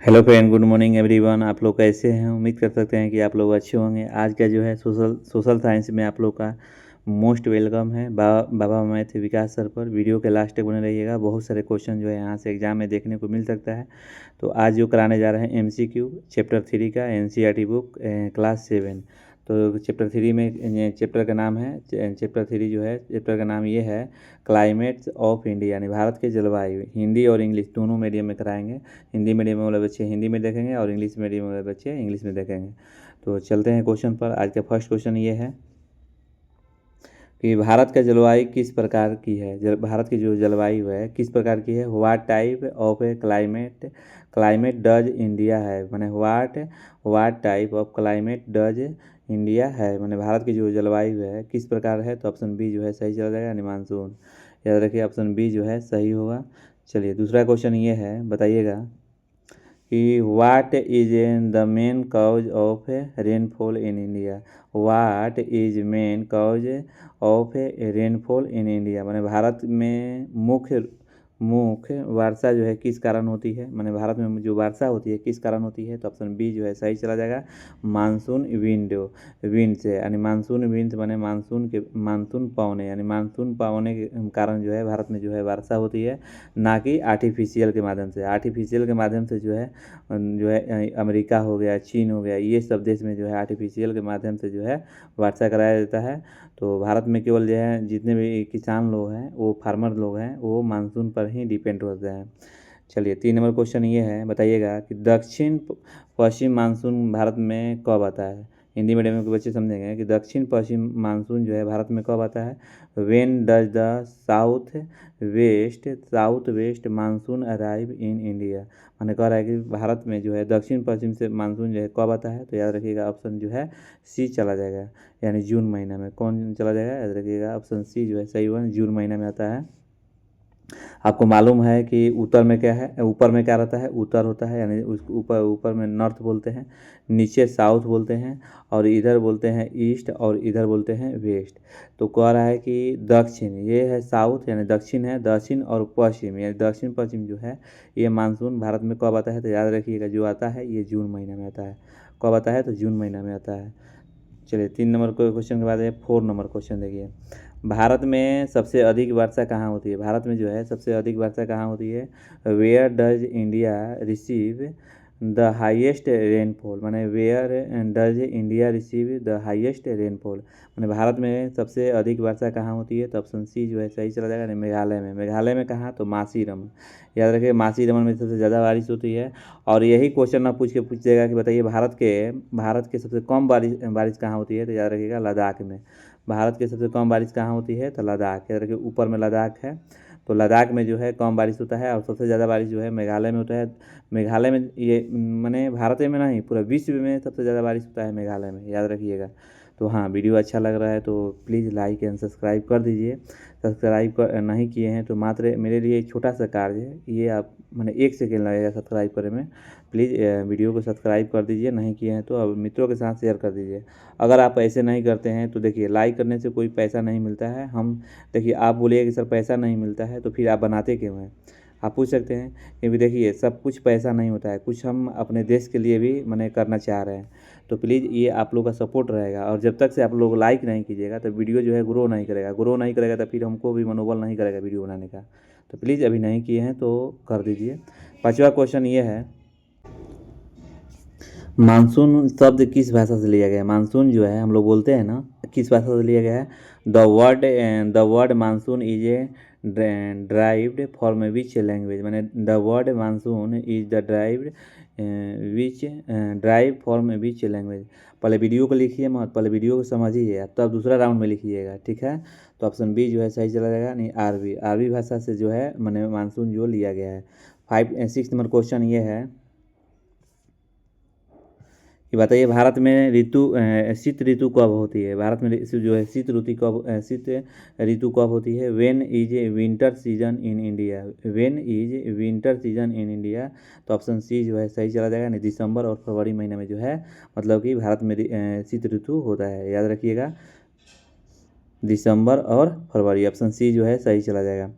Hello friend, good morning everyone. आप लोग कैसे हैं? उम्मीद कर सकते हैं कि आप लोग अच्छे होंगे। आज का जो है सोशल साइंस में आप लोग का मोस्ट वेलकम है बाबा मैथ विकास सर पर। वीडियो के लास्ट तक बने रहिएगा। बहुत सारे क्वेश्चन जो है यहाँ से एग्जाम में देखने को मिल सकता है। तो आज जो कराने जा रहे हैं एमसीक्यू चैप्टर 3 का, एनसीईआरटी बुक क्लास 7। तो चैप्टर 3 में चैप्टर का नाम है, चैप्टर 3 जो है चैप्टर का नाम ये है क्लाइमेट्स ऑफ इंडिया, यानी भारत के जलवायु। हिंदी और इंग्लिश दोनों मीडियम में कराएंगे। हिंदी मीडियम वाले बच्चे हिंदी में देखेंगे और इंग्लिश मीडियम वाले बच्चे इंग्लिश में देखेंगे। तो चलते हैं क्वेश्चन पर। आज का फर्स्ट क्वेश्चन ये है कि भारत का जलवायु किस प्रकार की है। भारत की जो जलवायु है किस प्रकार की है। What type of a climate does India है, मैंने what type of climate does India है, मैंने भारत की जो जलवायु है किस प्रकार है। तो ऑप्शन बी जो है सही चला जाएगा, यानी मानसून। याद रखिए ऑप्शन बी जो है सही होगा। चलिए दूसरा क्वेश्चन ये है, बताइएगा कि what is the main cause of rainfall in India. What is main cause of rainfall in India, मैंने भारत में मुख्य मुख्य वर्षा जो है किस कारण होती है, मैंने भारत में जो वर्षा होती है किस कारण होती है। तो ऑप्शन बी जो है सही चला जाएगा, मानसून विंड से, यानी मानसून विंड मैंने मानसून पवने, यानी मानसून पवने के कारण जो है भारत में जो है वर्षा होती है, ना कि आर्टिफिशियल के माध्यम से। आर्टिफिशियल के माध्यम से जो है अमेरिका हो गया, चीन हो गया, ये सब देश में जो है आर्टिफिशियल के माध्यम से जो है वर्षा कराया जाता है। तो भारत में केवल जो है जितने भी किसान लोग हैं, वो फार्मर लोग हैं, वो मानसून पर ही डिपेंड होते हैं। चलिए 3 नंबर क्वेश्चन ये है, बताइएगा कि दक्षिण पश्चिम मानसून भारत में कब आता है। हिंदी मीडियम के बच्चे समझेंगे कि दक्षिण पश्चिम मानसून जो है भारत में कब आता है। When does the south west monsoon arrive in India, मैंने कह रहा है कि भारत में जो है दक्षिण पश्चिम से मानसून जो है कब आता है। तो याद रखिएगा ऑप्शन जो है सी चला जाएगा, यानी जून महीना में। कौन चला जाएगा, याद रखिएगा ऑप्शन सी जो है सही हुआ, जून महीना में आता है। आपको मालूम है कि उत्तर में क्या है, ऊपर में क्या रहता है, उत्तर होता है, यानी उसको ऊपर में नॉर्थ बोलते हैं, नीचे साउथ बोलते हैं, और इधर बोलते हैं ईस्ट, और इधर बोलते हैं वेस्ट। तो कह रहा है कि दक्षिण ये है साउथ, यानी दक्षिण है, दक्षिण और पश्चिम यानी दक्षिण पश्चिम जो है ये मानसून भारत में कब आता है। तो याद रखिएगा जो आता है ये जून महीना में आता है। कब आता है, तो जून महीना में आता है। चलिए 3 नंबर क्वेश्चन के बाद है 4 नंबर क्वेश्चन। देखिए भारत में सबसे अधिक वर्षा कहाँ होती है। भारत में जो है सबसे अधिक वर्षा कहाँ होती है। Where does India receive the highest rainfall, माने where does India receive the highest rainfall, माने भारत में सबसे अधिक वर्षा कहाँ होती है। तो ऑप्शन सी जो है सही चला जाएगा, मेघालय में। मेघालय में कहाँ, तो मासीरम। याद रखिए मासीरम में सबसे ज़्यादा बारिश होती है। और यही क्वेश्चन ना पूछ देगा कि बताइए भारत के सबसे कम बारिश कहाँ होती है। तो याद रखिएगा लद्दाख में। भारत के सबसे कम बारिश कहाँ होती है, तो लद्दाख। याद रखिए ऊपर में लद्दाख है, तो लद्दाख में जो है कम बारिश होता है, और सबसे ज़्यादा बारिश जो है मेघालय में होता है। मेघालय में ये माने भारत में नहीं, पूरा विश्व में सबसे ज़्यादा बारिश होता है मेघालय में, याद रखिएगा। तो हाँ, वीडियो अच्छा लग रहा है तो प्लीज़ लाइक एंड सब्सक्राइब कर दीजिए। सब्सक्राइब नहीं किए हैं तो मात्र मेरे लिए एक छोटा सा कार्य है, ये आप मैंने 1 सेकेंड लगेगा सब्सक्राइब करने में। प्लीज़ वीडियो को सब्सक्राइब कर दीजिए, नहीं किए हैं तो अब मित्रों के साथ शेयर कर दीजिए। अगर आप ऐसे नहीं करते हैं तो देखिए लाइक करने से कोई पैसा नहीं मिलता है। देखिए आप बोलिए कि सर पैसा नहीं मिलता है, तो फिर आप बनाते क्यों हैं। आप पूछ सकते हैं, क्योंकि देखिए सब कुछ पैसा नहीं होता है, कुछ हम अपने देश के लिए भी मैंने करना चाह रहे हैं। तो प्लीज़ ये आप लोग का सपोर्ट रहेगा, और जब तक से आप लोग लाइक नहीं कीजिएगा तो वीडियो जो है ग्रो नहीं करेगा, तो फिर हमको भी मनोबल नहीं करेगा वीडियो बनाने का। तो प्लीज़ अभी नहीं किए हैं तो कर दीजिए। 5वां क्वेश्चन ये है, मानसून शब्द किस भाषा से लिया गया है। मानसून जो है हम लोग बोलते हैं ना, किस भाषा से लिया गया है। The word monsoon is a derived from which language, मैंने the word monsoon is the drive from which language. पहले वीडियो को लिखिए मत, पहले वीडियो को समझिए तब दूसरा राउंड में लिखिएगा, ठीक है। तो ऑप्शन बी जो है सही चला जाएगा, नहीं अरबी भाषा से जो है मैंने मानसून जो लिया गया है। 6 नंबर क्वेश्चन ये है कि बताइए भारत में शीत ऋतु कब होती है। भारत में जो है शीत ऋतु कब होती है। When is winter season in India, when is winter season in India. तो ऑप्शन सी जो है सही चला जाएगा, नहीं दिसंबर और फरवरी महीने में जो है मतलब कि भारत में शीत ऋतु होता है। याद रखिएगा दिसंबर और फरवरी, ऑप्शन सी जो है सही चला जाएगा।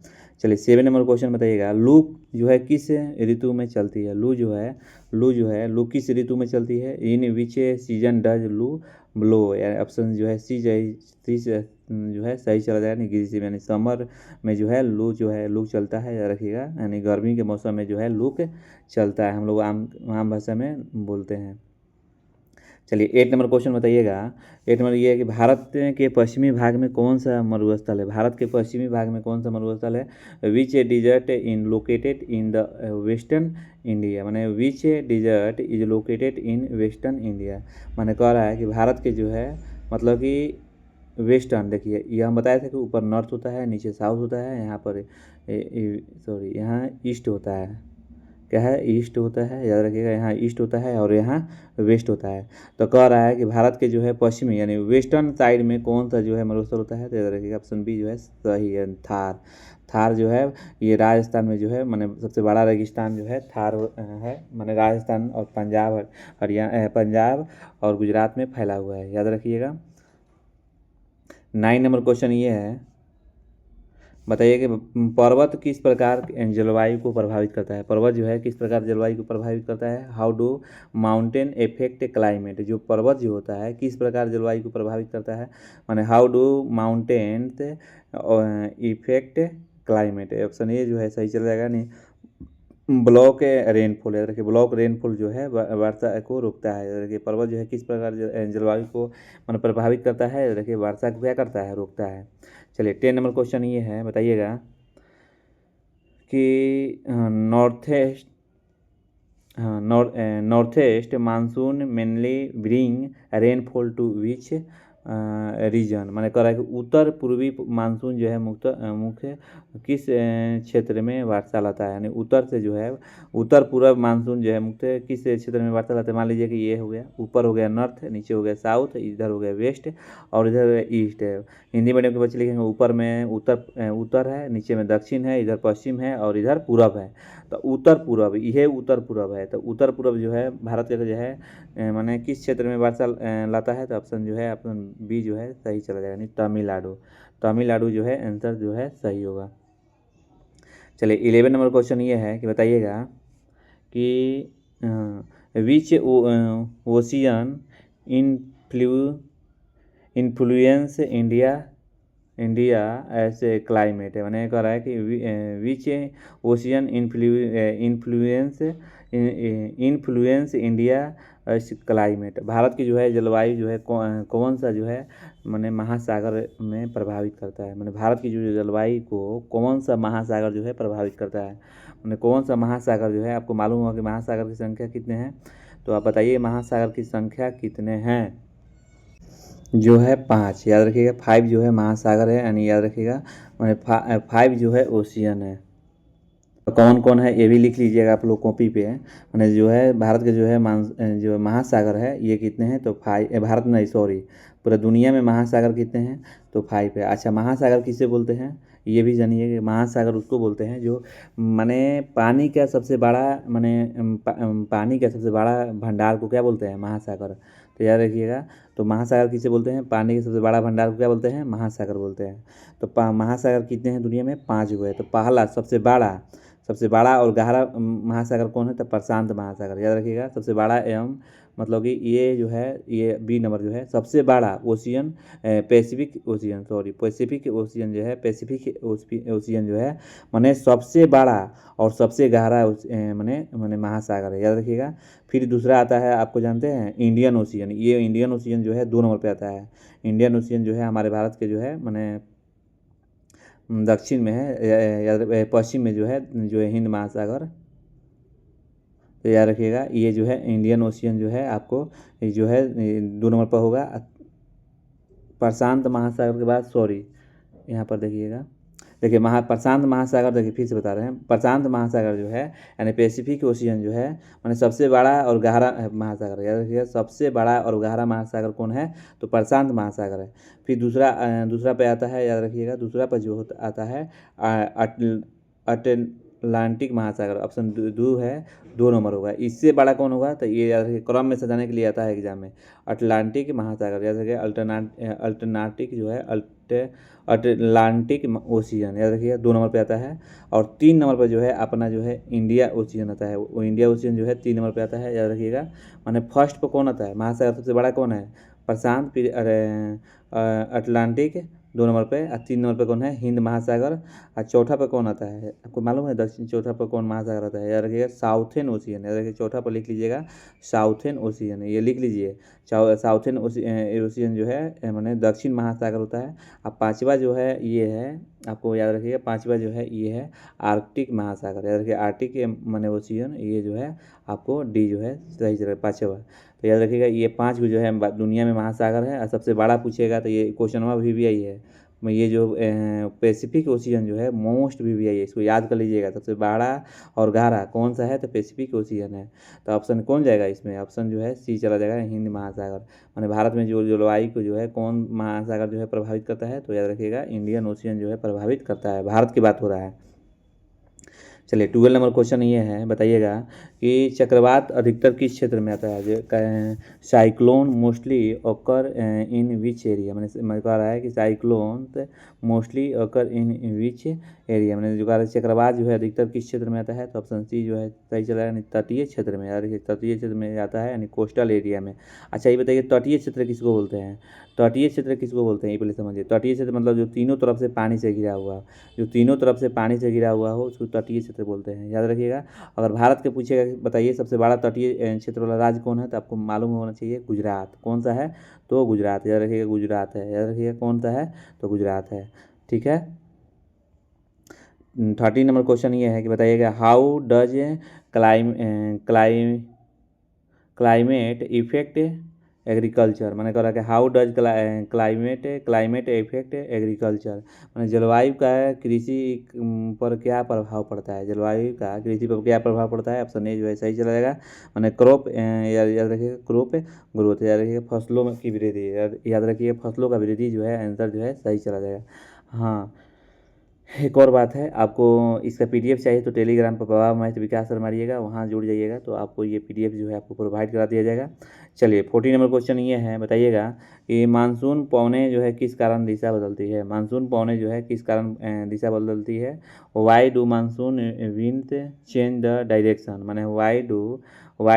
चलिए 7 नंबर क्वेश्चन बताइएगा, लू जो है किस ऋतु में चलती है? लू जो है लू किस ऋतु में चलती है? इन विच सीजन डज लू ब्लो? ऑप्शन जो है सी जो है सही चला जाएगा, यानी ग्रीष्म यानी समर में जो है लू चलता है, याद रखिएगा। यानी गर्मी के मौसम में जो है लू चलता है, हम लोग आम भाषा में बोलते हैं। चलिए 8 नंबर क्वेश्चन बताइएगा। 8 नंबर ये है कि भारत के पश्चिमी भाग में कौन सा मरुस्थल है? भारत के पश्चिमी भाग में कौन सा मरुस्थल है? Which desert in located in the western India? माने which desert is located in western India? माने कह रहा है कि भारत के जो है मतलब कि वेस्टर्न, देखिए ये हम बताए थे कि ऊपर नॉर्थ होता है, नीचे साउथ होता है, यहाँ पर यहाँ ईस्ट होता है, क्या है, ईस्ट होता है, याद रखिएगा। यहाँ ईस्ट होता है और यहाँ वेस्ट होता है। तो कह रहा है कि भारत के जो है पश्चिमी यानी वेस्टर्न साइड में कौन सा जो है मरुस्थल होता है? तो याद रखिएगा ऑप्शन बी जो है सही है, थार जो है ये राजस्थान में जो है माने सबसे बड़ा रेगिस्तान जो है थार है, माने राजस्थान और पंजाब और गुजरात में फैला हुआ है, याद रखिएगा। 9 नंबर क्वेश्चन ये है, बताइए कि पर्वत किस प्रकार जलवायु को प्रभावित करता है? पर्वत जो है किस प्रकार जलवायु को प्रभावित करता है? How do mountain effect climate? जो पर्वत जो होता है किस प्रकार जलवायु को प्रभावित करता है? माने how do mountain effect climate? Option A जो है सही चल जाएगा। नहीं, ब्लॉक रेनफॉल, याद रखिए ब्लॉक रेनफॉल जो है वर्षा को रोकता है। याद रखिए पर्वत जो है किस प्रकार जलवायु को मतलब प्रभावित करता है? याद रखिए वर्षा को क्या करता है? रोकता है। चलिए 10 नंबर क्वेश्चन ये है, बताइएगा कि north east monsoon mainly bring rainfall to which region? मैंने कह रहा है कि उत्तर पूर्वी मानसून जो है मुख्य किस क्षेत्र में वर्षा लाता है? यानी उत्तर से जो है उत्तर पूर्व मानसून जो है मुख्य किस क्षेत्र में वर्षा लाता है? मान लीजिए कि ये हो गया, ऊपर हो गया नॉर्थ, नीचे हो गया साउथ, इधर हो गया वेस्ट और इधर हो गया ईस्ट है। हिंदी मीडियम के बच्चे लिखेंगे ऊपर में उत्तर है, नीचे में दक्षिण है, इधर पश्चिम है और इधर पूरब है। तो उत्तर पूरब, यह उत्तर पूरब है। तो उत्तर पूरब जो है भारत का जो है माने किस क्षेत्र में वर्षा लाता है? तो ऑप्शन जो है ऑप्शन बी जो है सही चला जाएगा, यानी तमिलनाडु जो है आंसर जो है सही होगा। चलिए 11 नंबर क्वेश्चन ये है कि बताइएगा कि विच ओशियन इन्फ्लुएंस इंडिया ऐसे क्लाइमेट है? मैंने कह रहा है कि which ocean influence India climate? Bharat की जो है जलवायु जो है कौन सा जो है मैंने महासागर में प्रभावित करता है? मैंने भारत की जो जलवायु को कौन सा महासागर जो है प्रभावित करता है? मैंने कौन सा महासागर जो है, आपको मालूम होगा कि महासागर की संख्या कितने हैं? तो आप बताइए महासागर की संख्या कितने हैं? जो है 5, याद रखिएगा। 5 जो है महासागर है, यानी याद रखिएगा मैंने 5 जो है ओशियन है। तो कौन कौन है ये भी लिख लीजिएगा आप लोग कॉपी पे। मैंने जो है भारत के जो है जो महासागर है ये कितने हैं? तो 5, भारत नहीं सॉरी, पूरा दुनिया में महासागर कितने हैं? तो 5 है। अच्छा, महासागर किसे बोलते हैं ये भी जानिए कि महासागर उसको बोलते हैं जो माने पानी का सबसे बड़ा पानी का सबसे बड़ा भंडार को क्या बोलते हैं? महासागर। तो याद रखिएगा, तो महासागर किसे बोलते हैं? पानी के सबसे बड़ा भंडार को क्या बोलते हैं? महासागर बोलते हैं। तो महासागर कितने हैं दुनिया में? 5 हुए। तो पहला सबसे बड़ा और गहरा महासागर कौन है? तो प्रशांत महासागर, याद रखिएगा। सबसे बड़ा एवं मतलब कि ये जो है ये बी नंबर जो है सबसे बड़ा ओशियन पैसिफिक ओशियन जो है पैसिफिक ओशियन जो है माने सबसे बड़ा और सबसे गहरा माने महासागर है, याद रखिएगा। फिर दूसरा आता है, आपको जानते हैं इंडियन ओशियन। ये इंडियन ओशियन जो है 2 नंबर पे आता है। इंडियन ओशियन जो है हमारे भारत के जो है माने दक्षिण में है, याद पश्चिम में जो है हिंद महासागर। तो याद रखिएगा ये जो है इंडियन ओशियन जो है आपको जो है 2 नंबर पर होगा। प्रशांत महासागर के बाद सॉरी यहाँ पर देखिएगा, देखिए प्रशांत महासागर, देखिए फिर से बता रहे हैं, प्रशांत महासागर जो है यानी पैसिफिक ओशियन जो है माने सबसे बड़ा और गहरा महासागर, याद रखिएगा। सबसे बड़ा और गहरा महासागर कौन है? तो प्रशांत महासागर है। फिर दूसरा पे आता है, याद रखिएगा, दूसरा पर जो आता है अटलांटिक महासागर, ऑप्शन दो है, 2 नंबर होगा। इससे बड़ा कौन होगा, तो ये याद रखिए, क्रम में सजाने के लिए आता है एग्जाम में। अटलांटिक महासागर याद रखिए, अल्टरनाटिक जो है अटलांटिक ओशियन याद रखिए, 2 नंबर पे आता है। और 3 नंबर पर जो है अपना जो है इंडिया ओशियन आता है, वो इंडिया ओशियन जो है 3 नंबर पे आता है, याद रखिएगा। माने फर्स्ट पर कौन आता है महासागर, सबसे बड़ा कौन है, प्रशांत, फिर अटलांटिक 2 नंबर पे, और 3 नंबर पे कौन है, हिंद महासागर। और चौथा पे कौन आता है, आपको मालूम है दक्षिण चौथा पर कौन महासागर आता है, याद रखिएगा, साउथर्न ओशियन, याद रखिए, चौथा पर लिख लीजिएगा साउथर्न ओशियन, ये लिख लीजिए। साउथर्न ओशियन जो है माने दक्षिण महासागर होता है। अब पांचवा जो है ये है, आपको याद रखिएगा, पांचवा जो है ये है आर्कटिक महासागर, याद रखिए, आर्कटिक माने ओशियन, ये जो है आपको डी जो है सही जगह पाँचवा। तो याद रखिएगा ये 5 जो है दुनिया में महासागर है, और सबसे बड़ा पूछेगा तो ये क्वेश्चन भी आई है। ये जो पैसिफिक ओशियन जो है मोस्ट भी आई है, इसको याद कर लीजिएगा, सबसे बड़ा और गहरा कौन सा है, तो पैसिफिक ओशियन है। तो ऑप्शन कौन जाएगा इसमें, ऑप्शन जो है सी चला जाएगा, हिंद महासागर। माने भारत में जो जलवायु को जो है कौन महासागर जो है प्रभावित करता है, तो याद रखिएगा इंडियन ओशियन जो है प्रभावित करता है, भारत की बात हो रहा है। चलिए 12 नंबर क्वेश्चन ये है, बताइएगा कि चक्रवात अधिकतर किस क्षेत्र में आता है, जो साइक्लोन मोस्टली ओकर इन विच एरिया, मैंने कह रहा है कि साइक्लोन मोस्टली ओकर इन विच एरिया, मैंने जो कहा है चक्रवात जो है अधिकतर किस क्षेत्र में आता है, तो ऑप्शन सी जो है सही चला, यानी तटीय क्षेत्र में, यार तटीय क्षेत्र में आता है, यानी कोस्टल एरिया में। अच्छा ये बताइए तटीय क्षेत्र किसको बोलते हैं, तटीय क्षेत्र किसको बोलते हैं, ये पहले समझिए। तटीय क्षेत्र मतलब जो तीनों तरफ से पानी से घिरा हुआ, जो तीनों तरफ से पानी से घिरा हुआ हो उसको तटीय क्षेत्र बोलते हैं, याद रखिएगा। अगर भारत के पूछेगा बताइए सबसे बड़ा तटीय क्षेत्र वाला राज्य कौन है, तो आपको मालूम होना चाहिए गुजरात, कौन सा है, तो गुजरात, याद रखिएगा गुजरात है, याद रखिएगा कौन सा है, तो गुजरात है, ठीक है। 13 नंबर क्वेश्चन ये है कि बताइएगा how does climate effect agriculture, मैंने कहा कि how does climate effect agriculture, मैंने जलवायु का कृषि पर क्या प्रभाव पड़ता है, जलवायु का कृषि पर क्या प्रभाव पड़ता है, ऑप्शन ए जो है सही चला जाएगा। मैंने क्रॉप याद रखिएगा, क्रॉप ग्रोथ, याद रखिएगा फसलों की वृद्धि, याद रखिएगा फसलों का वृद्धि जो है आंसर जो है सही चला जाएगा। हाँ एक और बात है, आपको इसका पीडीएफ चाहिए तो टेलीग्राम पर प्रभाव मैथ विकास सर मारिएगा, वहाँ जुड़ जाइएगा तो आपको ये पीडीएफ जो है आपको प्रोवाइड करा दिया जाएगा। चलिए 14 नंबर क्वेश्चन ये है, बताइएगा कि मानसून पौने जो है किस कारण दिशा बदलती है, मानसून पौने जो है किस कारण दिशा बदलती है। Why do monsoon wind change the direction, माने why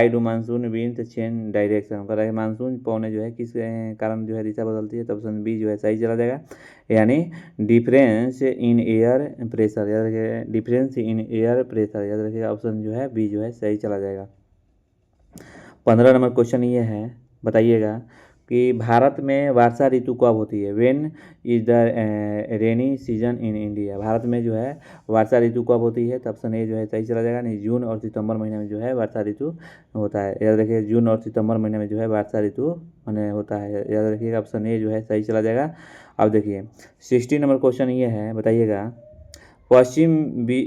do monsoon wind change direction, कह रहा है मानसून पौने जो है किस कारण जो है दिशा बदलती है, तो ऑप्शन बी जो है सही चला जाएगा, यानी डिफरेंस इन एयर प्रेशर, याद रखिएगा डिफरेंस इन एयर प्रेशर, याद रखिएगा ऑप्शन जो है बी जो है सही चला जाएगा। 15 नंबर क्वेश्चन ये है, बताइएगा कि भारत में वर्षा ऋतु कब होती है, when is the rainy season in India, Bharat में जो है वर्षा ऋतु कब होती है, तो ऑप्शन ए जो है सही चला जाएगा, नहीं जून और सितंबर महीने में जो है वर्षा ऋतु होता है, याद रखिए जून और सितंबर महीने में जो है वर्षा ऋतु मैंने होता है, याद रखिएगा ऑप्शन ए जो है सही चला जाएगा। अब देखिए 16 नंबर क्वेश्चन ये है, बताइएगा पश्चिम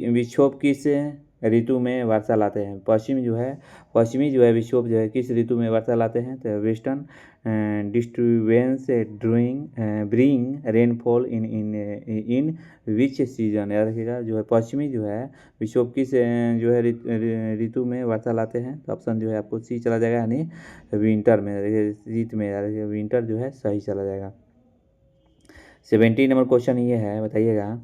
विक्षोभ किस ऋतु में वर्षा लाते हैं, पश्चिमी जो है विक्षोभ जो है किस ऋतु में वर्षा लाते हैं, तो western disturbance bring rainfall in which season, याद रखिएगा जो है पश्चिमी जो है विक्षोभ किस जो है ऋतु में वर्षा लाते हैं, तो ऑप्शन जो है आपको सी चला जाएगा, यानी विंटर में, शीत में, याद रखिएगा विंटर जो है सही चला जाएगा। 17 नंबर क्वेश्चन ये है, बताइएगा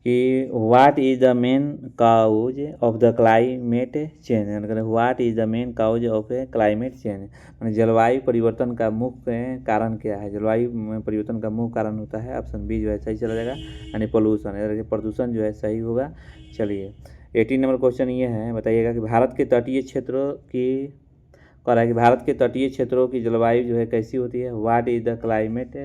कि what is the main cause of the climate change, what is the main cause of a climate change, मैंने जलवायु परिवर्तन का मुख्य कारण क्या है, जलवायु परिवर्तन का मुख्य कारण होता है, ऑप्शन बी जो है सही चला जाएगा, यानी पोल्यूशन, प्रदूषण जो है सही होगा। चलिए 18 नंबर क्वेश्चन ये है, बताइएगा कि भारत के तटीय क्षेत्रों की कह रहा है कि भारत के तटीय क्षेत्रों की जलवायु जो है कैसी होती है, what is the climate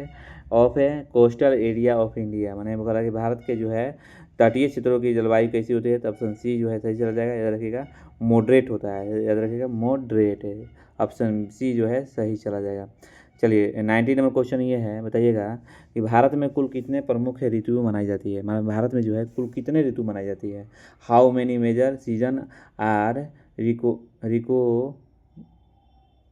of A coastal area of India, मैंने कह रहा है कि भारत के जो है तटीय क्षेत्रों की जलवायु कैसी होती है, तो ऑप्शन सी जो है सही चला जाएगा, याद रखिएगा मॉडरेट होता है, याद रखिएगा मॉडरेट है, ऑप्शन सी जो है सही चला जाएगा। चलिए 19 नंबर क्वेश्चन ये है, बताइएगा कि भारत में कुल कितने प्रमुख ऋतु मनाई जाती है, मतलब भारत में जो है कुल कितने ऋतु मनाई जाती है, how many major season are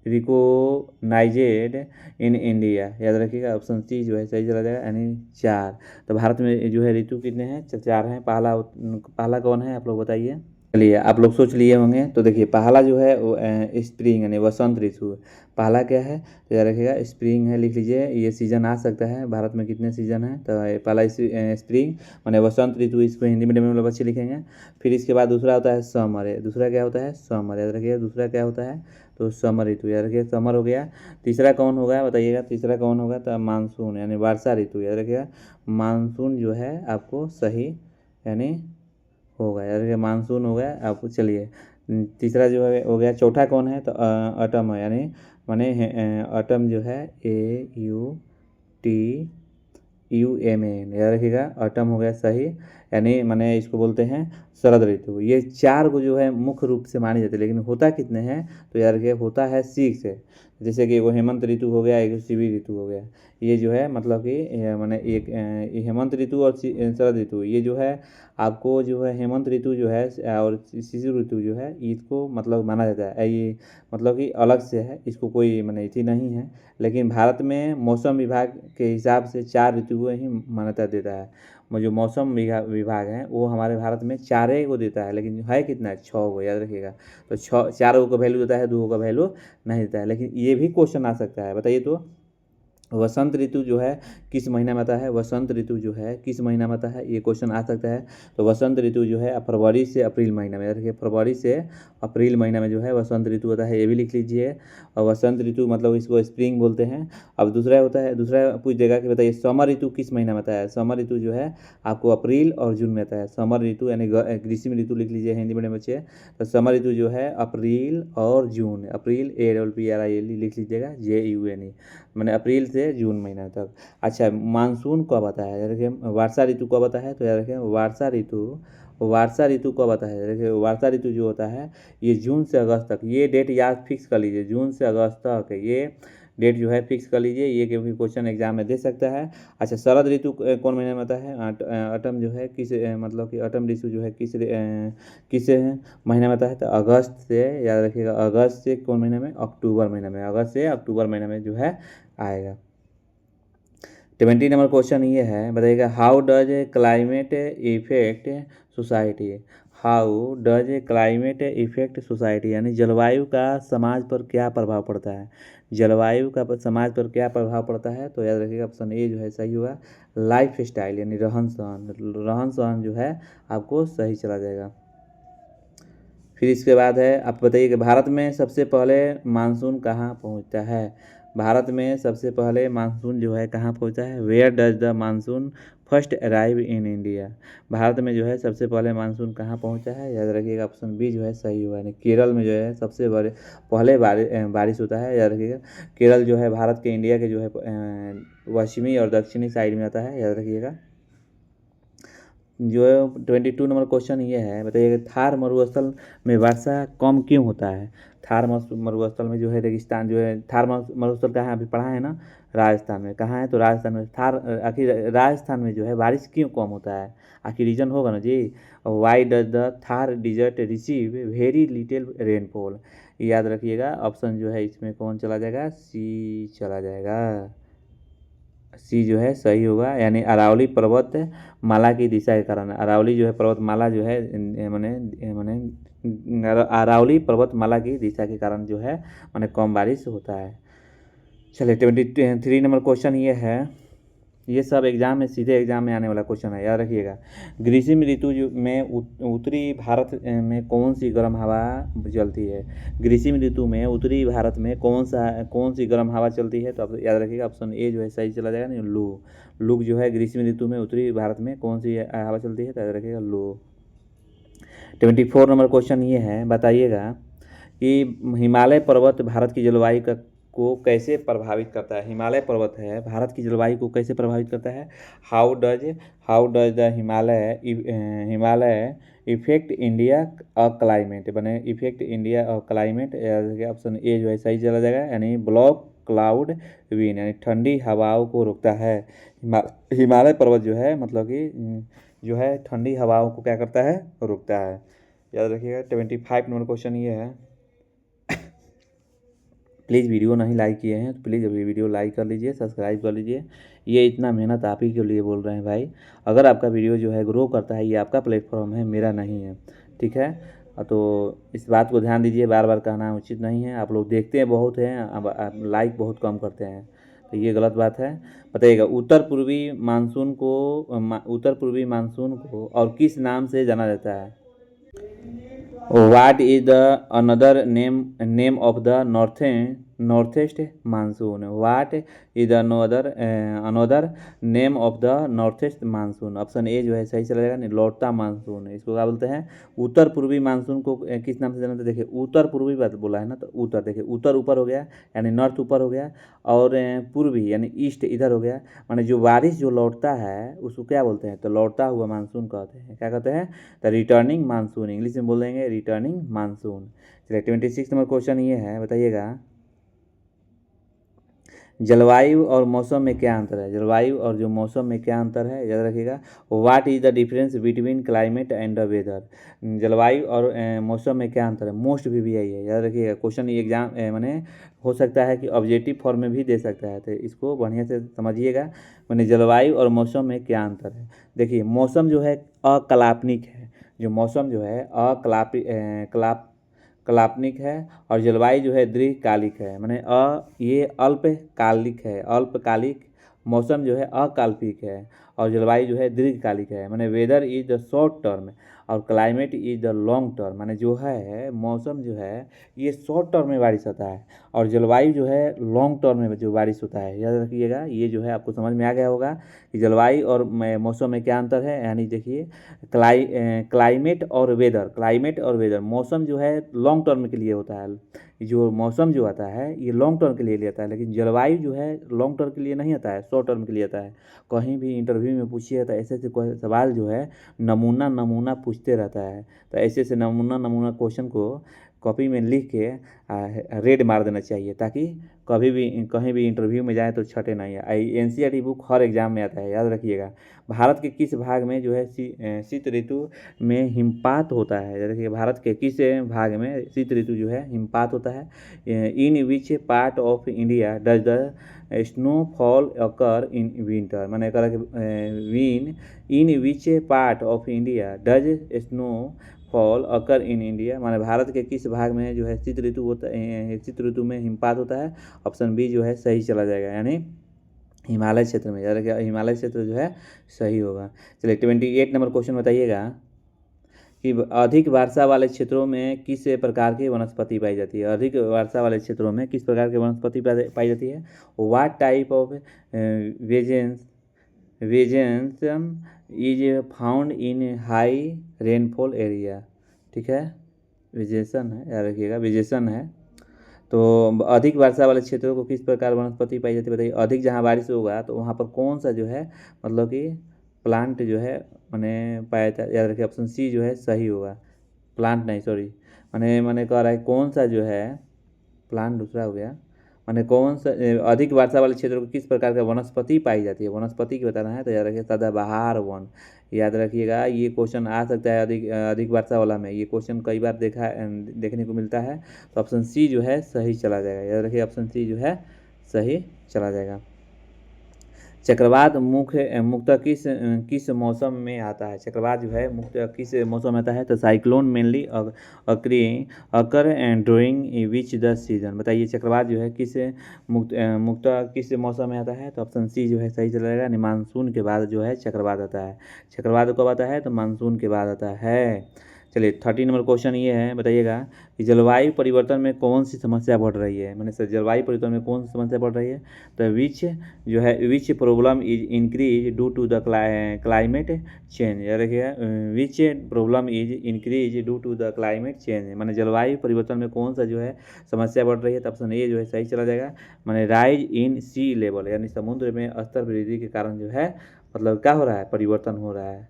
recognised in India, याद रखिएगा ऑप्शन सी जो है सही चला जाएगा, यानी 4। तो भारत में जो है ऋतु कितने हैं, 4 हैं। पहला कौन है आप लोग बताइए। चलिए आप लोग सोच लिए होंगे, तो देखिए पहला जो है वो स्प्रिंग यानी वसंत ऋतु। पहला क्या है तो याद रखिएगा स्प्रिंग है, लिख लीजिए। ये सीजन आ सकता है, भारत में कितने सीजन है, तो पहला स्प्रिंग माने वसंत ऋतु, इसको हिंदी मीडियम में बच्चे लिखेंगे। फिर इसके बाद दूसरा होता है समर, दूसरा क्या होता है समर, याद रखिएगा दूसरा क्या होता है तो समर ऋतु, याद रखिए समर हो गया। तीसरा कौन होगा बताइएगा, तीसरा कौन होगा तो मानसून यानी वर्षा ऋतु, याद रखिएगा मानसून जो है आपको सही यानी होगा, यार मानसून हो गया आपको। चलिए तीसरा जो है हो गया। चौथा कौन है तो ऑटम है, यानी माने ऑटम जो है AUTUMAN, याद रखिएगा ऑटम हो गया सही, यानी माने इसको बोलते हैं शरद ऋतु। ये 4 को जो है मुख्य रूप से मानी जाती है, लेकिन होता कितने हैं तो याद रखिए होता है 6 है। जैसे कि वो हेमंत ऋतु हो गया, एक शिशिर ऋतु हो गया। ये जो है मतलब कि माने एक हेमंत ऋतु और शरद ऋतु, ये जो है आपको जो है हेमंत ऋतु जो है और शिशिर ऋतु जो है इसको मतलब माना जाता है, ये मतलब कि अलग से है, इसको कोई माने इति नहीं है। लेकिन भारत में मौसम विभाग के हिसाब से 4 ऋतुओं ही मान्यता देता है। जो मौसम विभाग है वो हमारे भारत में 4 को देता है, लेकिन है कितना 6 को, याद रखिएगा। तो 4 का वैल्यू देता है, 2 का वैल्यू नहीं देता है। लेकिन ये भी क्वेश्चन आ सकता है, बताइए तो वसंत ऋतु जो है किस महीना में आता है, वसंत ऋतु जो है किस महीना में आता है, ये क्वेश्चन आ सकता है। तो वसंत ऋतु जो है फरवरी से अप्रैल महीना में, याद रखिए फरवरी से अप्रैल महीना में जो है वसंत ऋतु होता है, ये भी लिख लीजिए। और वसंत ऋतु मतलब इसको स्प्रिंग बोलते हैं। अब दूसरा होता है, दूसरा पूछ देगा कि बताइए समर ऋतु किस महीना में आता है। समर ऋतु जो है आपको अप्रैल और जून में आता है। समर ऋतु यानी ग्रीष्म ऋतु लिख लीजिए हिंदी मीडियम बच्चे। तो समर ऋतु जो है अप्रैल और जून, अप्रैल APPRIL लिख लीजिएगा JUNE, मैंने अप्रैल से जून महीना तक। अच्छा मानसून कब आता है, याद रखिए वर्षा ऋतु कब आता है तो याद रखिए वर्षा ऋतु कब आता है, देखिए वर्षा ऋतु जो होता है ये जून से अगस्त तक, ये डेट याद फिक्स कर लीजिए, जून से अगस्त तक ये डेट जो है फिक्स कर लीजिए, ये क्योंकि क्वेश्चन एग्जाम में दे सकता है। अच्छा शरद ऋतु कौन महीने में आता है, ऑटम जो है किस मतलब कि ऑटम ऋतु जो है किस महीने में आता है तो अगस्त से, याद रखिएगा अगस्त से कौन महीने में, अक्टूबर महीने में, अगस्त से अक्टूबर महीने में जो है आएगा। 20 नंबर क्वेश्चन ये है, बताइएगा how does climate effect society, how does climate effect society, यानी जलवायु का समाज पर क्या प्रभाव पड़ता है, जलवायु का समाज पर क्या प्रभाव पड़ता है तो याद रखिएगा ऑप्शन ए जो है सही होगा। लाइफ स्टाइल यानी रहन सहन जो है आपको सही चला जाएगा। फिर इसके बाद है, आप बताइए कि भारत में सबसे पहले मानसून कहाँ पहुँचता है, भारत में सबसे पहले मानसून जो है कहाँ पहुँचा है, where does the monsoon first arrive in India, Bharat में जो है सबसे पहले मानसून कहाँ पहुँचा है, याद रखिएगा ऑप्शन बी जो है सही हुआ, यानी केरल में जो है सबसे पहले बारिश होता है, याद रखिएगा। केरल जो है भारत के इंडिया के जो है पश्चिमी और दक्षिणी साइड में आता है, याद रखिएगा। जो 22 नंबर क्वेश्चन ये है, बताइए थार मरुस्थल में वर्षा कम क्यों होता है, थार मरुस्थल में जो है रेगिस्तान जो है, थार मरुस्थल कहाँ है अभी पढ़ा है ना, राजस्थान में, कहाँ है तो राजस्थान में। थार आखिर राजस्थान में जो है बारिश क्यों कम होता है, आखिर रीजन होगा ना जी। Why does the Thar desert receive very little rainfall, याद रखिएगा ऑप्शन जो है इसमें कौन चला जाएगा, सी चला जाएगा, सी जो है सही होगा, यानी अरावली पर्वत माला की दिशा के कारण, अरावली जो है पर्वतमाला जो है माने अरावली पर्वतमाला की दिशा के कारण जो है माने कम बारिश होता है। चलिए 23 नंबर क्वेश्चन ये है, ये सब एग्जाम में सीधे एग्जाम में आने वाला क्वेश्चन है, याद रखिएगा। ग्रीष्म ऋतु में उत्तरी भारत में कौन सी गर्म हवा चलती है, ग्रीष्म ऋतु में उत्तरी भारत में कौन सी गर्म हवा चलती है तो आप याद रखिएगा ऑप्शन ए जो है सही चला जाएगा, नहीं लू जो है ग्रीष्म ऋतु में उत्तरी भारत में कौन सी हवा चलती है तो याद रखिएगा लू। 24 नंबर क्वेश्चन ये है, बताइएगा कि हिमालय पर्वत भारत की जलवायु को कैसे प्रभावित करता है, हिमालय पर्वत है भारत की जलवायु को कैसे प्रभावित करता है, how does the Himalaya affect India climate, बने affect India climate, option A जो है सही चला जाएगा, यानी ब्लॉक क्लाउड विन, यानी ठंडी हवाओं को रोकता है। हिमालय पर्वत जो है मतलब कि जो है ठंडी हवाओं को क्या करता है, रोकता है, याद रखिएगा। 25 नंबर क्वेश्चन ये है, प्लीज़ वीडियो नहीं लाइक किए हैं तो प्लीज़ अभी वीडियो लाइक कर लीजिए, सब्सक्राइब कर लीजिए। ये इतना मेहनत आप ही के लिए बोल रहे हैं भाई। अगर आपका वीडियो जो है ग्रो करता है, ये आपका प्लेटफॉर्म है, मेरा नहीं है, ठीक है। तो इस बात को ध्यान दीजिए, बार बार कहना उचित नहीं है। आप लोग देखते हैं बहुत हैं, अब आप लाइक बहुत कम करते हैं, तो ये गलत बात है। बताइएगा, उत्तर पूर्वी मानसून को और किस नाम से जाना जाता है? What is the another name of the northeast monsoon? What is the another name of the northeast monsoon? Option A जो है सही चला जाएगा, नहीं लौटता मानसून। इसको क्या बोलते हैं? उत्तर पूर्वी मानसून को किस नाम से जाना था? देखिए उत्तर पूर्वी बात बोला है ना, तो उत्तर, देखिए उत्तर ऊपर हो गया यानी नॉर्थ ऊपर हो गया, और पूर्वी यानी ईस्ट इधर हो गया। माने जो बारिश जो लौटता है उसको क्या बोलते हैं? तो लौटता हुआ मानसून कहते हैं। क्या कहते हैं? द रिटर्निंग मानसून, इंग्लिश में बोल देंगे रिटर्निंग मानसून। चलिए 26 नंबर क्वेश्चन ये है, बताइएगा जलवायु और मौसम में क्या अंतर है? जलवायु और जो मौसम में क्या अंतर है, याद रखिएगा। What is the difference between climate and the weather? जलवायु और मौसम में क्या अंतर है? मोस्ट भी आई है, याद रखिएगा। क्वेश्चन एग्जाम मैंने हो सकता है कि ऑब्जेक्टिव फॉर्म में भी दे सकता है, तो इसको बढ़िया से समझिएगा। मैंने जलवायु और मौसम में क्या अंतर है? देखिए मौसम जो है अकलापनिक है, जो मौसम जो है कलापनिक है, और जलवायु जो है दीर्घकालिक है। माने ये अल्पकालिक है, अल्पकालिक। मौसम जो है अकाल्पनिक है और जलवायु जो है दीर्घकालिक है। माने weather is the short term और climate is the long term. माने जो है मौसम जो है ये शॉर्ट टर्म में बारिश होता है, और जलवायु जो है लॉन्ग टर्म में जो बारिश होता है। याद रखिएगा, ये जो है आपको समझ में आ गया होगा कि जलवायु और मौसम में क्या अंतर है। यानी देखिए क्लाइमेट और वेदर, मौसम जो है लॉन्ग टर्म के लिए होता है। जो मौसम जो आता है ये लॉन्ग टर्म के लिए आता है, लेकिन जलवायु जो है लॉन्ग टर्म के लिए नहीं आता है, शॉर्ट टर्म के लिए आता है। कहीं भी इंटरव्यू में पूछिए तो ऐसे ऐसे सवाल जो है नमूना पूछते रहता है, तो ऐसे ऐसे नमूना क्वेश्चन को कॉपी में लिख के रेड मार देना चाहिए, ताकि कभी भी कहीं भी इंटरव्यू में जाए तो छटे नहीं है। एनसीईआरटी बुक हर एग्जाम में आता है, याद रखिएगा। भारत के किस भाग में जो है शीत ऋतु में हिमपात होता है? याद रखिए, भारत के किस भाग में शीत ऋतु जो है हिमपात होता है? In which part of India does the snowfall occur in winter? मैंने कहा कि in which part of India does snow fall occur in India? माने भारत के किस भाग में जो है शीत ऋतु होता है, शीत ऋतु में हिमपात होता है? ऑप्शन बी जो है सही चला जाएगा, यानी हिमालय क्षेत्र में। याद रखिए, हिमालय क्षेत्र जो है सही होगा। चलिए 28 नंबर क्वेश्चन बताइएगा कि अधिक वर्षा वाले क्षेत्रों में किस प्रकार की वनस्पति पाई जाती है? अधिक वर्षा वाले क्षेत्रों में किस प्रकार की वनस्पति पाई जाती है? What type of vegetation is found in high rainfall area? ठीक है, वेजेशन है, याद रखिएगा वेजेशन है। तो अधिक वर्षा वाले क्षेत्रों को किस प्रकार वनस्पति पाई जाती है, बताइए। अधिक जहाँ बारिश होगा तो वहाँ पर कौन सा जो है मतलब कि प्लांट जो है मैंने पाया था? याद रखिए, ऑप्शन सी जो है सही होगा। प्लांट नहीं, सॉरी, मैंने कह रहा है कौन सा जो है प्लांट दूसरा हो गया। मैंने कौन सा अधिक वर्षा वाले क्षेत्रों को किस प्रकार का वनस्पति पाई जाती है? वनस्पति की बताना है, तो याद रखिए सदाबहार वन। याद रखिएगा, ये क्वेश्चन आ सकता है अधिक वर्षा वाला में। ये क्वेश्चन कई बार देखने को मिलता है, तो ऑप्शन सी जो है सही चला जाएगा। याद रखिए, ऑप्शन सी जो है सही चला जाएगा। चक्रवात मुख्यतः किस मौसम में आता है? चक्रवात जो है मुख्यतः किस मौसम में आता है? तो cyclone mainly occur during which the season? बताइए, चक्रवात जो है मुख्यतः किस मौसम में आता है? तो ऑप्शन सी जो है सही चला जाएगा, यानी मानसून के बाद जो है चक्रवात आता है। चक्रवात कब आता है? तो मानसून के बाद आता है। चलिए 30 नंबर क्वेश्चन ये है, बताइएगा कि जलवायु परिवर्तन में कौन सी समस्या बढ़ रही है? मैंने सर जलवायु परिवर्तन में कौन सी समस्या बढ़ रही है? तो which problem is increase due to the climate change? याद रखिएगा, which problem is increase due to the climate change. मैंने जलवायु परिवर्तन में कौन सा जो है समस्या बढ़ रही है? तो ऑप्शन ए जो है सही चला जाएगा। मैंने राइज इन सी लेवल, यानी समुद्र में स्तर वृद्धि के कारण जो है मतलब क्या हो रहा है? परिवर्तन हो रहा है।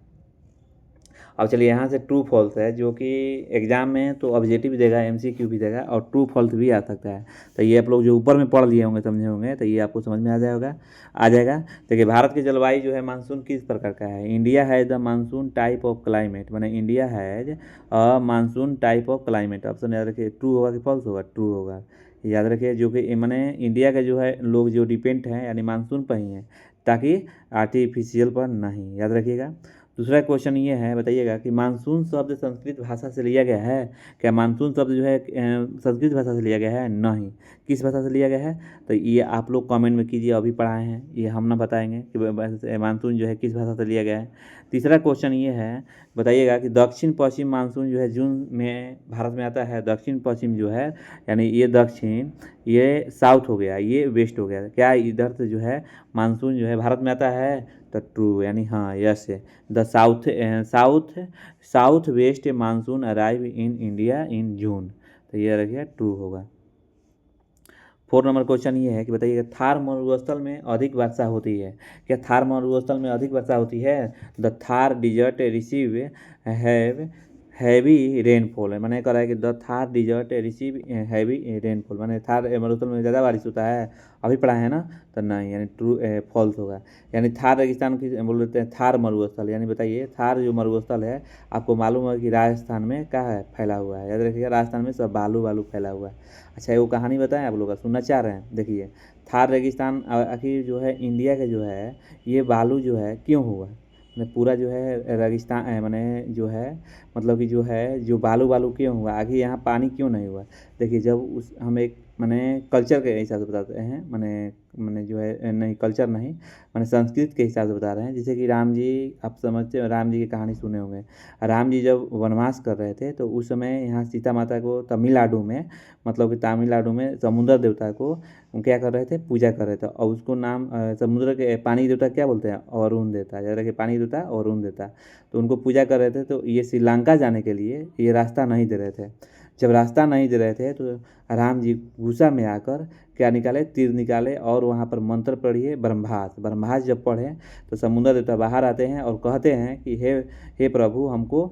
अब चलिए यहाँ से ट्रू फॉल्स है, जो कि एग्जाम में तो ऑब्जेक्टिव भी देगा, एमसीक्यू भी देगा और ट्रू फॉल्स भी आ सकता है। तो ये आप लोग जो ऊपर में पढ़ लिए होंगे, समझे होंगे, तो ये आपको समझ में आ जाएगा। देखिए भारत की जलवायु जो है मानसून किस प्रकार का है। इंडिया है the monsoon type of climate, माने इंडिया है monsoon type of climate. Option याद रखिए, ट्रू होगा कि फॉल्स होगा, ट्रू होगा, याद रखिए। जो कि माने इंडिया का जो है लोग जो डिपेंड हैं यानी मानसून पर ही हैं, ताकि आर्टिफिशियल पर नहीं, याद रखिएगा। दूसरा क्वेश्चन ये है, बताइएगा कि मानसून शब्द संस्कृत भाषा से लिया गया है। क्या मानसून शब्द जो है संस्कृत भाषा से लिया गया है? नहीं। किस भाषा से लिया गया है? तो ये आप लोग कमेंट में कीजिए, अभी पढ़ाए हैं, ये हम ना बताएंगे कि मानसून जो है किस भाषा से लिया गया है। तीसरा क्वेश्चन ये है, बताइएगा कि दक्षिण पश्चिम मानसून जो है जून में भारत में आता है। दक्षिण पश्चिम जो है यानी ये दक्षिण, ये साउथ हो गया, ये वेस्ट हो गया। क्या इधर से जो है मानसून जो है भारत में आता है? तो ट्रू, यानी हाँ, यस है। The south west monsoon arrive in India in June, तो ये रखिए ट्रू होगा। 4 नंबर क्वेश्चन ये है कि बताइए थार मरुस्थल में अधिक वर्षा होती है। क्या थार मरुस्थल में अधिक वर्षा होती है? The Thar desert receive have heavy rainfall है, मैंने कह रहा है कि the Thar desert receive heavy rainfall, मैंने थार मरुस्थल में ज़्यादा बारिश होता है, अभी पढ़ा है ना, तो नहीं, यानी ट्रू फॉल्स होगा। यानी थार रेगिस्तान की बोल देते हैं थार मरुस्थल, यानी बताइए थार जो मरुस्थल है आपको मालूम है कि राजस्थान में कहाँ है, फैला हुआ है, याद रखिएगा, राजस्थान में सब बालू बालू फैला हुआ है। अच्छा, वो कहानी बताएं, आप लोग का सुनना चाह रहे हैं? देखिए थार रेगिस्तान आखिर जो है इंडिया के जो है ये बालू जो है क्यों हुआ, मैंने पूरा जो है रेगिस्तान मैंने जो है मतलब कि जो है जो बालू बालू क्यों हुआ, आगे यहाँ पानी क्यों नहीं हुआ। देखिए जब उस हम एक मैंने कल्चर के हिसाब से बताते हैं, मैंने मैंने जो है नहीं कल्चर नहीं, मैंने संस्कृत के हिसाब से बता रहे हैं। जैसे कि राम जी, आप समझते हो, राम जी की कहानी सुने होंगे। राम जी जब वनवास कर रहे थे तो उस समय यहाँ सीता माता को तमिलनाडु में, मतलब कि तमिलनाडु में समुद्र देवता को क्या कर रहे थे, पूजा कर रहे थे, और उसको नाम समुद्र के पानी के देवता क्या बोलते हैं, अरुण देवता, याद रखिए, पानी देवता अरुण देवता। तो उनको पूजा कर रहे थे, तो ये श्रीलंका जाने के लिए ये रास्ता नहीं दे रहे थे। जब रास्ता नहीं दे रहे थे तो राम जी गुस्सा में आकर क्या निकाले, तीर निकाले, और वहाँ पर मंत्र पढ़िए ब्रह्मास। ब्रह्मास जब पढ़े तो समुद्र देवता बाहर आते हैं और कहते हैं कि हे प्रभु, हमको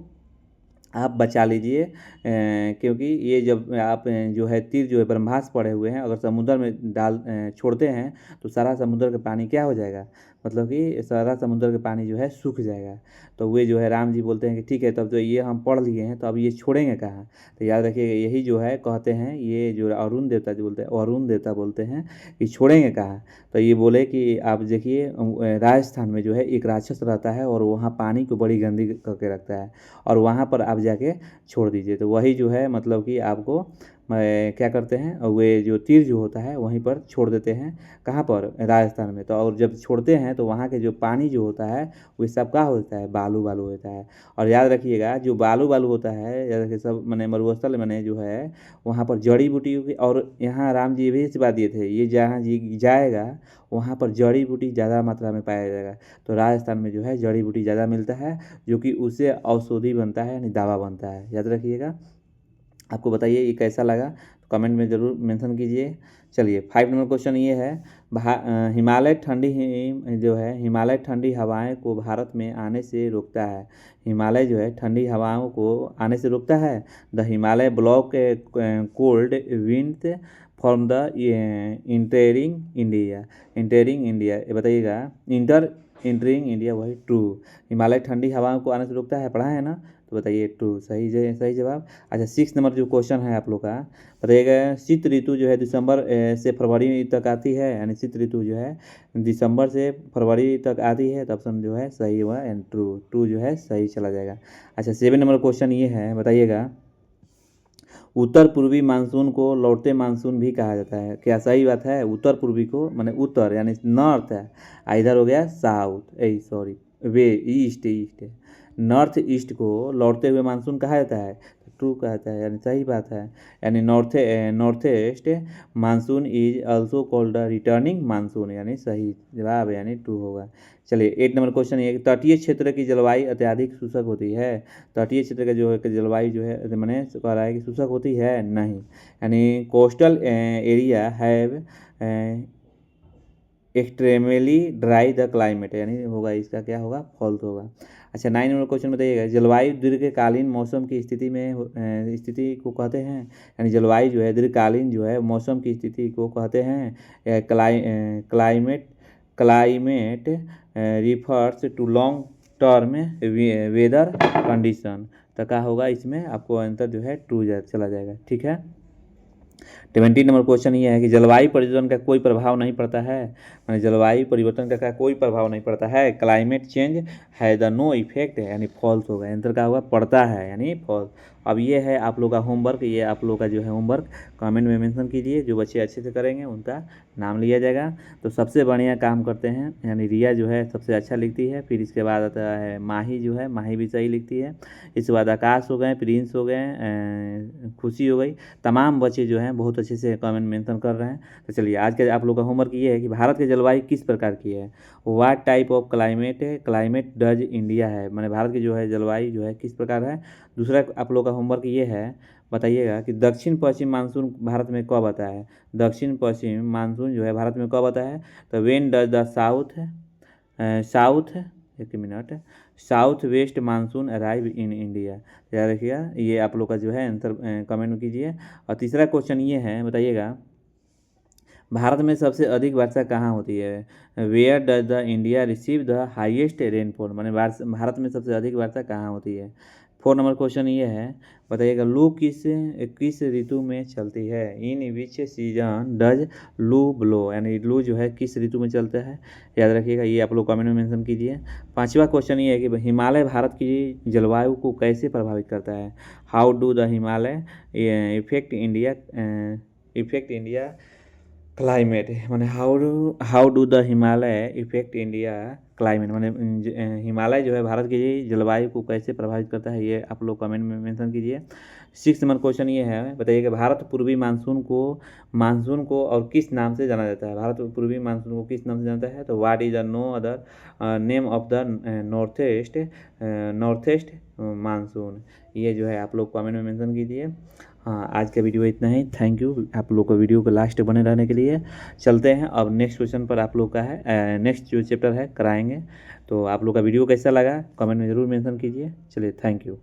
आप बचा लीजिए, क्योंकि ये जब आप जो है तीर जो है ब्रह्मास्त्र पड़े हुए हैं, अगर समुद्र में छोड़ते हैं तो सारा समुद्र का पानी क्या हो जाएगा, मतलब कि सारा समुद्र का पानी जो है सूख जाएगा। तो वे जो है राम जी बोलते हैं कि ठीक है, तब तो ये हम पढ़ लिए हैं, तो अब ये छोड़ेंगे कहाँ। तो याद रखिएगा, यही जो है कहते हैं, ये जो अरुण देवता जो बोलते हैं, अरुण देवता बोलते हैं कि छोड़ेंगे कहाँ। तो ये बोले कि आप देखिए राजस्थान में जो है एक राक्षस रहता है और वहाँ पानी को बड़ी गंदी करके रखता है, और वहाँ पर आप जाके छोड़ दीजिए। तो वही जो है मतलब कि आपको क्या करते हैं, और वे जो तीर जो होता है वहीं पर छोड़ देते हैं, कहाँ पर, राजस्थान में। तो और जब छोड़ते हैं तो वहाँ के जो पानी जो होता है वो सब क्या होता है, बालू बालू होता है। और याद रखिएगा, जो बालू बालू होता है, याद रखिए सब, मैंने मरुस्थल मैंने जो है वहाँ पर जड़ी बूटी होगी। और यहाँ राम जी भी इस बात दिए थे, ये जहाँ जी जाएगा वहाँ पर जड़ी बूटी ज़्यादा मात्रा में पाया जाएगा। तो राजस्थान में जो है जड़ी बूटी ज़्यादा मिलता है, जो कि उससे औषधि बनता है, यानी दवा बनता है, याद रखिएगा। आपको बताइए ये कैसा लगा, तो कमेंट में ज़रूर मेंशन कीजिए। चलिए 5 नंबर क्वेश्चन ये है, हिमालय जो है हिमालय ठंडी हवाएं को भारत में आने से रोकता है। हिमालय जो है ठंडी हवाओं को आने से रोकता है। The Himalaya block cold wind from the entering India, ये बताइएगा, इंटरिंग इंडिया, वही ट्रू। हिमालय ठंडी हवाओं को आने से रोकता है, पढ़ा है ना, तो बताइए ट्रू, सही जवाब। अच्छा 6 नंबर जो क्वेश्चन है आप लोग का, बताइएगा शीत ऋतु जो है दिसंबर से फरवरी तक आती है, यानी शीत ऋतु जो है दिसंबर से फरवरी तक आती है, तो ऑप्शन जो है सही हुआ, एंड ट्रू जो है सही चला जाएगा। अच्छा 7 नंबर क्वेश्चन ये है, बताइएगा उत्तर पूर्वी मानसून को लौटते मानसून भी कहा जाता है। क्या सही बात है? उत्तर पूर्वी को माने उत्तर यानी नॉर्थ है, इधर हो गया साउथ, सॉरी वे ईस्ट है, नॉर्थ ईस्ट को लौटते हुए मानसून कहा जाता है, तो ट्रू कहता है, यानी सही बात है। यानी north east monsoon is also called returning monsoon, यानी सही जवाब, यानी ट्रू होगा। चलिए 8 नंबर क्वेश्चन ये, तटीय क्षेत्र की जलवायु अत्यधिक शुष्क होती है। तटीय क्षेत्र का जो है जलवायु जो है मैंने कह रहा है कि शुष्क होती है, नहीं, यानी coastal area have extremely dry the climate, यानी होगा इसका क्या होगा, फॉल्स होगा। अच्छा 9 नंबर क्वेश्चन बताइएगा, जलवायु दीर्घकालीन मौसम की स्थिति को कहते हैं, यानी जलवायु जो है दीर्घकालीन जो है मौसम की स्थिति को कहते हैं। Climate climate refers to long term weather condition. तो क्या होगा इसमें, आपको आंसर जो है ट्रू चला जाएगा। ठीक है। 20 नंबर क्वेश्चन ये है कि जलवायु परिवर्तन का कोई प्रभाव नहीं पड़ता है, माने जलवायु परिवर्तन का कोई प्रभाव नहीं पड़ता है। क्लाइमेट चेंज है द नो इफेक्ट, यानी फॉल्स होगा। आंसर क्या होगा, पड़ता है यानी फॉल्स। अब ये है आप लोग का होमवर्क, ये आप लोग का जो है होमवर्क कमेंट में मेंशन कीजिए, जो बच्चे अच्छे से करेंगे उनका नाम लिया जाएगा। तो सबसे बढ़िया काम करते हैं, यानी रिया जो है सबसे अच्छा लिखती है, फिर इसके बाद आता है माही, जो है माही भी सही लिखती है। इसके बाद आकाश हो गए, प्रिंस हो गए, खुशी हो गई। तमाम बच्चे जो हैं बहुत अच्छे से कमेंट मेंशन कर रहे हैं। तो चलिए आज के आप लोग का होमवर्क ये है कि भारत की जलवायु किस प्रकार की है, what type of climate does India है, माने भारत की जो है जलवायु जो है किस प्रकार है। दूसरा आप लोग का होमवर्क ये है, बताइएगा कि दक्षिण पश्चिम मानसून भारत में कब आता है। दक्षिण पश्चिम मानसून जो है भारत में कब आता है, तो when does the south west monsoon arrive in India. याद रखिएगा, ये आप लोग का जो है आंसर कमेंट में कीजिए। और तीसरा क्वेश्चन ये है, बताइएगा भारत में सबसे अधिक वर्षा कहाँ होती है, where does the India receive the highest rainfall, माने भारत में सबसे अधिक वर्षा कहाँ होती है। 4 नंबर क्वेश्चन ये है, बताइएगा लू किस ऋतु में चलती है, इन विच सीजन डज लू ब्लो, यानी लू जो है किस ऋतु में चलता है। याद रखिएगा, ये आप लोग कमेंट में मेंशन कीजिए। 5वां क्वेश्चन ये है कि हिमालय भारत की जलवायु को कैसे प्रभावित करता है, how do the Himalaya affect India climate, माने how do the Himalaya affect India climate, माने हिमालय जो है भारत की जलवायु को कैसे प्रभावित करता है, ये आप लोग कमेंट में मेंशन कीजिए। 6 नंबर क्वेश्चन ये है, बताइए कि भारत पूर्वी मानसून को और किस नाम से जाना जाता है। भारत पूर्वी मानसून को किस नाम से जाना जाता है, तो what is the no other name of the north east monsoon. ये जो है आप लोग कमेंट में मेंशन कीजिए। हाँ, आज का वीडियो इतना ही। थैंक यू आप लोग को वीडियो को लास्ट बने रहने के लिए। चलते हैं अब नेक्स्ट क्वेश्चन पर, आप लोग का है नेक्स्ट जो चैप्टर है कराएंगे। तो आप लोग का वीडियो कैसा लगा कमेंट में ज़रूर मेंशन कीजिए। चलिए, थैंक यू।